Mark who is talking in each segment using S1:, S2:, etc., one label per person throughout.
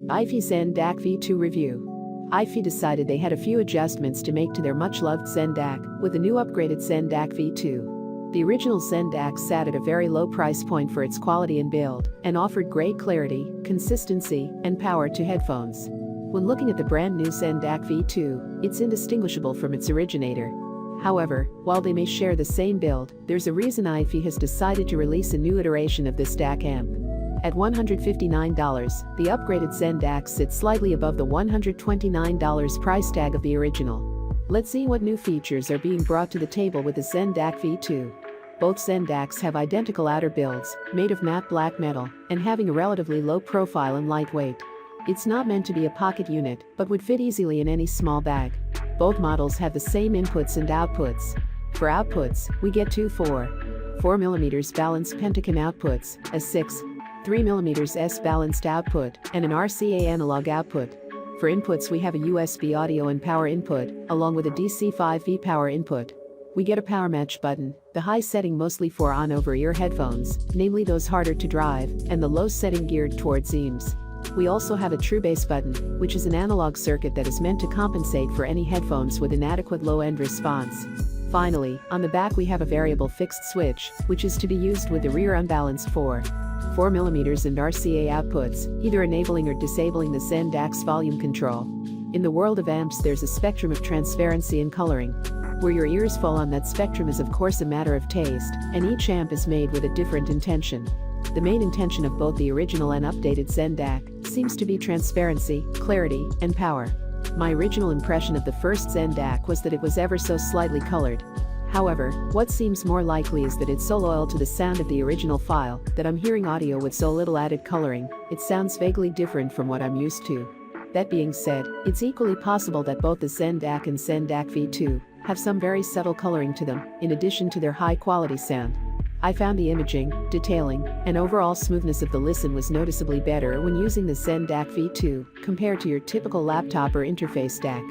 S1: iFi Zen DAC V2-Review. iFi decided they had a few adjustments to make to their much-loved Zen DAC, with the new upgraded Zen DAC V2. The original Zen DAC sat at a very low price point for its quality and build, and offered great clarity, consistency, and power to headphones. When looking at the brand new Zen DAC V2, it's indistinguishable from its originator. However, while they may share the same build, there's a reason iFi has decided to release a new iteration of this DAC amp. At $159, the upgraded Zen DAC sits slightly above the $129 price tag of the original. Let's see what new features are being brought to the table with the Zen DAC V2. Both Zen DACs have identical outer builds, made of matte black metal, and having a relatively low profile and lightweight. It's not meant to be a pocket unit, but would fit easily in any small bag. Both models have the same inputs and outputs. For outputs, we get two 4mm balanced Pentacam outputs, a 3mm S balanced output, and an RCA analog output. For inputs we have a USB audio and power input, along with a DC-5V power input. We get a power match button, the high setting mostly for on-over-ear headphones, namely those harder to drive, and the low setting geared towards EMS. We also have a true bass button, which is an analog circuit that is meant to compensate for any headphones with inadequate low-end response. Finally, on the back we have a variable fixed switch, which is to be used with the rear unbalanced 4mm and RCA outputs, either enabling or disabling the Zen DAC's volume control. In the world of amps there's a spectrum of transparency and coloring. Where your ears fall on that spectrum is of course a matter of taste, and each amp is made with a different intention. The main intention of both the original and updated Zen DAC seems to be transparency, clarity, and power. My original impression of the first Zen DAC was that it was ever so slightly colored. However, what seems more likely is that it's so loyal to the sound of the original file that I'm hearing audio with so little added coloring, it sounds vaguely different from what I'm used to. That being said, it's equally possible that both the Zen DAC and Zen DAC V2 have some very subtle coloring to them, in addition to their high-quality sound. I found the imaging, detailing, and overall smoothness of the listen was noticeably better when using the Zen DAC V2 compared to your typical laptop or interface DAC.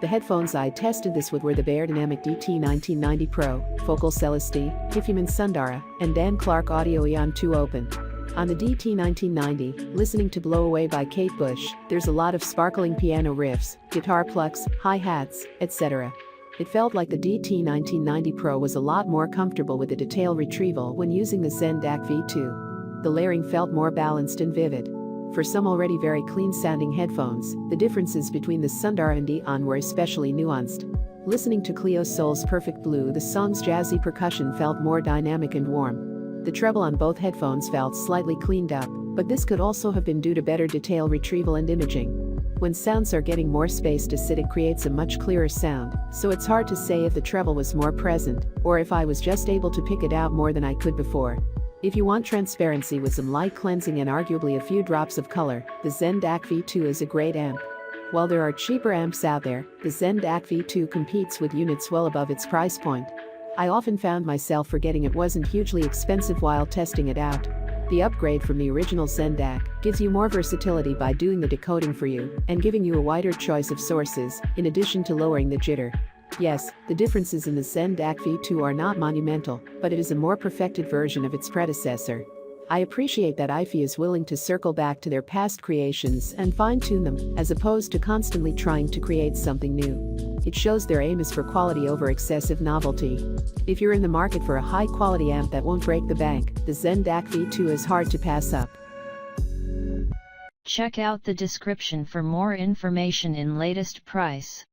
S1: The headphones I tested this with were the Beyerdynamic DT1990 Pro, Focal Celesty, Hifyman Sundara, and Dan Clark Audio Eon 2 Open. On the DT1990, listening to Blow Away by Kate Bush, there's a lot of sparkling piano riffs, guitar plucks, hi-hats, etc. It felt like the DT1990 Pro was a lot more comfortable with the detail retrieval when using the Zen DAC V2. The layering felt more balanced and vivid. For some already very clean-sounding headphones, the differences between the Sundara and Eon were especially nuanced. Listening to Cleo Sol's Perfect Blue, the song's jazzy percussion felt more dynamic and warm. The treble on both headphones felt slightly cleaned up, but this could also have been due to better detail retrieval and imaging. When sounds are getting more space to sit, it creates a much clearer sound, so it's hard to say if the treble was more present, or if I was just able to pick it out more than I could before. If you want transparency with some light cleansing and arguably a few drops of color, the Zen DAC V2 is a great amp. While there are cheaper amps out there, the Zen DAC V2 competes with units well above its price point. I often found myself forgetting it wasn't hugely expensive while testing it out. The upgrade from the original Zen DAC gives you more versatility by doing the decoding for you and giving you a wider choice of sources, in addition to lowering the jitter. Yes, the differences in the Zen DAC V2 are not monumental, but it is a more perfected version of its predecessor. I appreciate that iFi is willing to circle back to their past creations and fine-tune them, as opposed to constantly trying to create something new. It shows their aim is for quality over excessive novelty. If you're in the market for a high-quality amp that won't break the bank, the Zen DAC V2 is hard to pass up.
S2: Check out the description for more information in latest price.